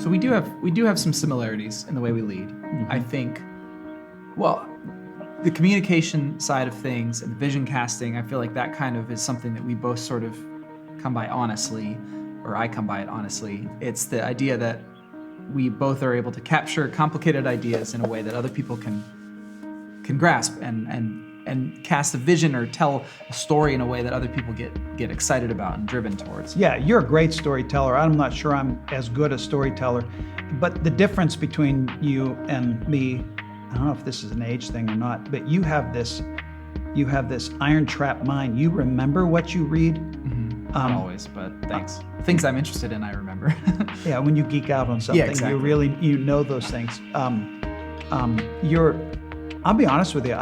So we do have some similarities in the way we lead. I think, well, the communication side of things and the vision casting, I feel like that kind of is something that we both sort of come by honestly, or I come by it honestly. It's the idea that we both are able to capture complicated ideas in a way that other people can grasp and cast a vision or tell a story in a way that other people get excited about and driven towards. Yeah, you're a great storyteller. I'm not sure I'm as good a storyteller, but the difference between you and me, I don't know if this is an age thing or not, but you have this iron trap mind. You remember what you read. Not always, but thanks. Things I'm interested in, I remember. Yeah, when you geek out on something, exactly. you know those things. I'll be honest with you.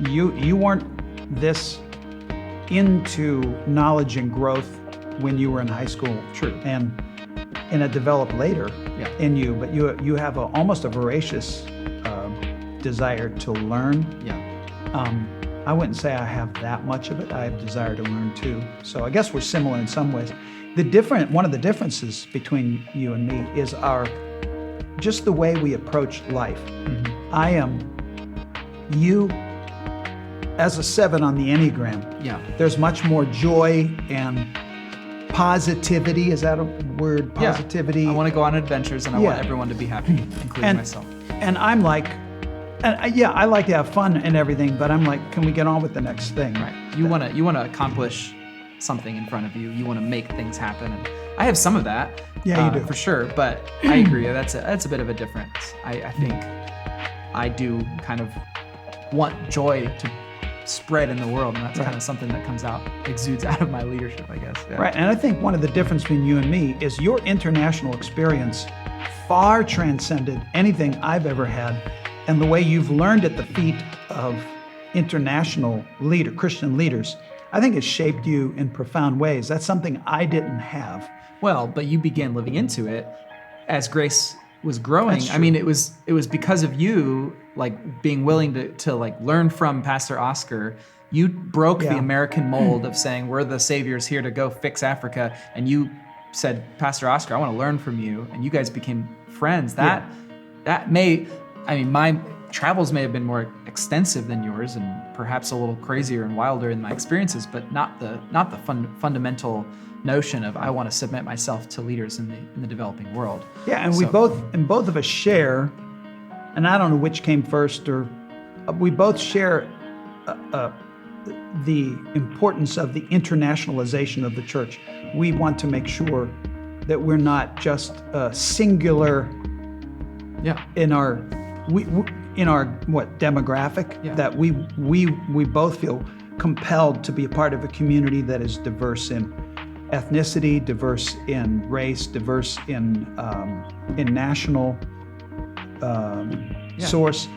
You weren't this into knowledge and growth when you were in high school. True. And it developed later in you, but you have almost a voracious desire to learn. Yeah. I wouldn't say I have that much of it. I have desire to learn too. So I guess we're similar in some ways. One of the differences between you and me is just the way we approach life. I am you as a 7 on the Enneagram. Yeah. There's much more joy and positivity. Is that a word? Positivity. Yeah. I want to go on adventures and I want everyone to be happy, including myself. And I'm like, I like to have fun and everything, but I'm like, can we get on with the next thing? Right. You want to accomplish something in front of you. You want to make things happen. And I have some of that. Yeah, you do. For sure. But I agree. That's a bit of a difference. I think I do kind of want joy to spread in the world, and that's kind of something that exudes out of my leadership, I guess. Yeah. Right. And I think one of the difference between you and me is your international experience far transcended anything I've ever had. And the way you've learned at the feet of international Christian leaders, I think has shaped you in profound ways. That's something I didn't have. Well, but you began living into it as Grace was growing. I mean, it was because of you, like being willing to like learn from Pastor Oscar. You broke the American mold of saying we're the saviors here to go fix Africa, and said, Pastor Oscar, I want to learn from you, and you guys became friends. My travels may have been more extensive than yours, and perhaps a little crazier and wilder in my experiences, but not the fundamental notion of I want to submit myself to leaders in the developing world. Yeah, and both of us share, and I don't know which came first, or we both share the importance of the internationalization of the church. We want to make sure that we're not just singular in our demographic, that we both feel compelled to be a part of a community that is diverse in ethnicity, diverse in race, diverse in national source,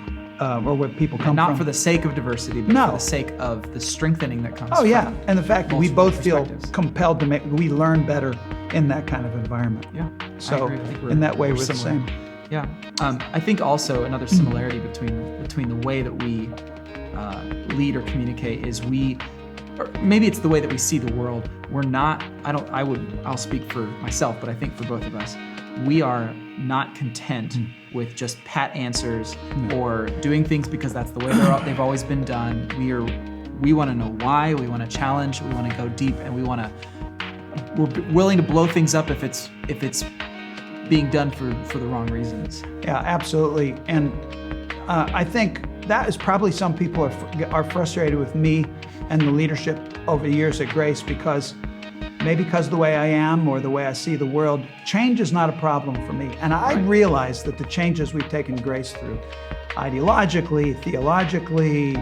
or where people come from. Not for the sake of diversity, but for the sake of the strengthening that comes from. And the fact that we both feel compelled we learn better in that kind of environment. Yeah, so in that way we're the same. Yeah, I think also another similarity between the way that we lead or communicate is or maybe it's the way that we see the world. We're not. I'll speak for myself, but I think for both of us, we are not content with just pat answers or doing things because that's the way they've always been done. We want to know why. We want to challenge. We want to go deep, and we're willing to blow things up if it's being done for the wrong reasons. Yeah, absolutely. And I think that is probably some people are frustrated with me and the leadership over the years at Grace because of the way I am or the way I see the world, change is not a problem for me. And I realize that the changes we've taken Grace through, ideologically, theologically,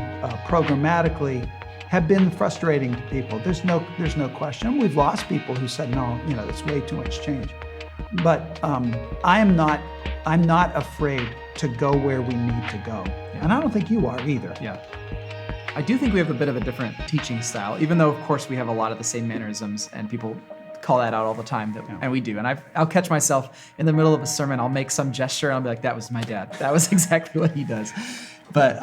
programmatically, have been frustrating to people. There's no question. We've lost people who said, no, that's way too much change. But I'm not afraid to go where we need to go. Yeah. And I don't think you are either. Yeah. I do think we have a bit of a different teaching style, even though, of course, we have a lot of the same mannerisms, and people call that out all the time, and we do. And I'll catch myself in the middle of a sermon, I'll make some gesture, and I'll be like, that was my dad. That was exactly what he does. But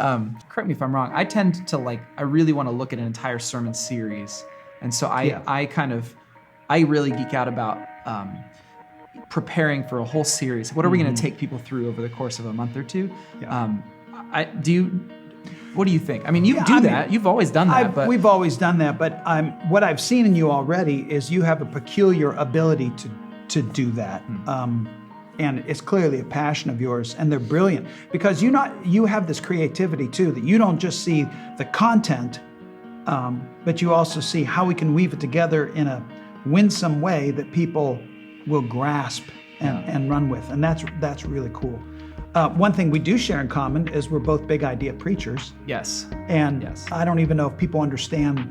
correct me if I'm wrong, I tend to I really want to look at an entire sermon series. And so I really geek out about preparing for a whole series. What are we going to take people through over the course of a month or two? Yeah. What do you think? I mean, you do that. You've always done that. But we've always done that. But what I've seen in you already is you have a peculiar ability to do that. And it's clearly a passion of yours, and they're brilliant because you have this creativity too, that you don't just see the content, but you also see how we can weave it together in a winsome way that people will grasp and run with, and that's really cool. One thing we do share in common is we're both big idea preachers. Yes. And I don't even know if people understand,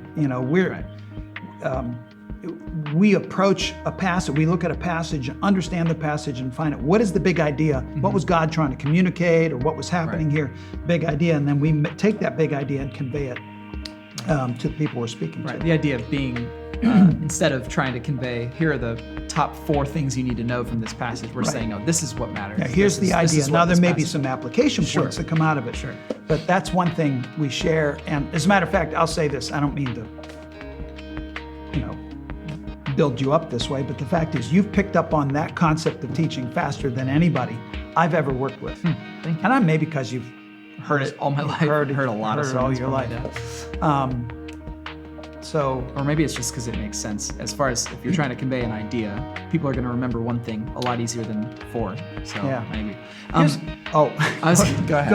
we approach a passage, we look at a passage, understand the passage, and find out what is the big idea, what was God trying to communicate, or what was happening here, big idea, and then we take that big idea and convey it to the people we're speaking to. The idea of being, instead of trying to convey, here are the top 4 things you need to know from this passage, we're saying, no, this is what matters. Yeah, here's the idea. Now there may be some application points that come out of it. Sure. But that's one thing we share. And as a matter of fact, I'll say this, I don't mean to, build you up this way, but the fact is you've picked up on that concept of teaching faster than anybody I've ever worked with. Thank you. And maybe because you've heard it all my life. Heard a lot of all your life. Or maybe it's just because it makes sense. As far as if you're trying to convey an idea, people are going to remember one thing a lot easier than 4. So maybe. Go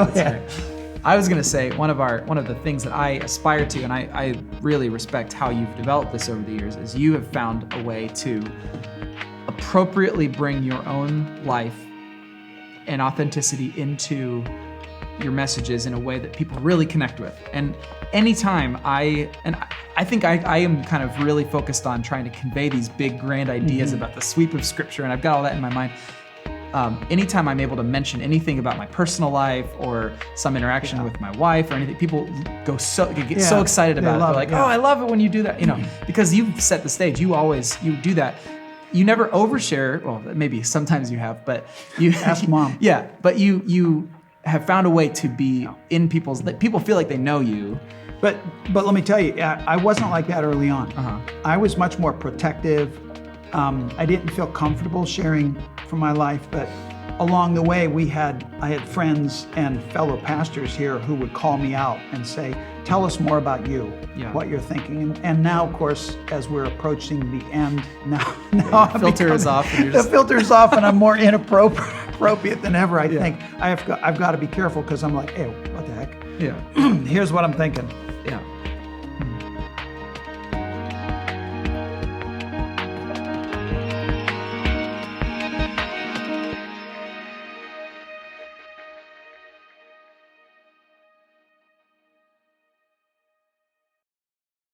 ahead. I was going to say one of the things that I aspire to, and I really respect how you've developed this over the years, is you have found a way to appropriately bring your own life and authenticity into your messages in a way that people really connect with. And anytime I think I am kind of really focused on trying to convey these big grand ideas about the sweep of Scripture, and I've got all that in my mind. Anytime I'm able to mention anything about my personal life or some interaction with my wife or anything, people get so excited about it. They're like, "Oh, I love it when you do that," because you've set the stage. You do that. You never overshare. Well, maybe sometimes you have, but you ask Mom. Yeah, but you have found a way to be in people's. People feel like they know you. But let me tell you, I wasn't like that early on. I was much more protective. I didn't feel comfortable sharing from my life, but along the way I had friends and fellow pastors here who would call me out and say, "Tell us more about you, what you're thinking." And now, of course, as we're approaching the end, now the filter is off. The filter's off, and I'm more inappropriate than ever. I think I've got to be careful because I'm like, "Hey, what the heck?" Yeah. Here's what I'm thinking. Yeah.